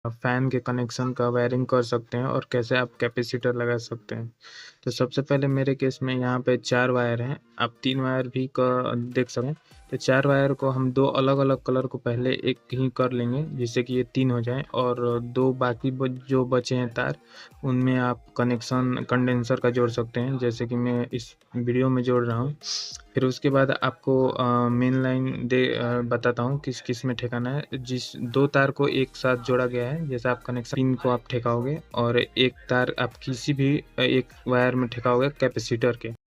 Fan के connection का wiring कर सकते हैं और कैसे आप कैपेसिटर लगा सकते हैं। तो सबसे पहले मेरे केस में यहाँ पे 4 वायर हैं, आप 3 वायर भी क देख सकते हैं। तो 4 वायर को हम 2 अलग-अलग कलर को पहले एक ही कर लेंगे, जिससे कि ये 3 हो जाएँ और 2 बाकी जो बचे हैं तार, उनमें आप कनेक्शन कंडेंसर का जोड़ सकते हैं, जैसे कि मैं इस वीडियो में जोड़ रहा हूँ। फिर उसके बाद आपको मेन लाइन बताता हूँ किस-किस में ठेकाना है। जिस 2 तार को एक साथ जोड़ा गया है, जैसे आप कनेक्शन पिन को आप ठेकाओगे और एक तार आप किसी भी एक वायर में ठेकाओगे कैपेसिटर के।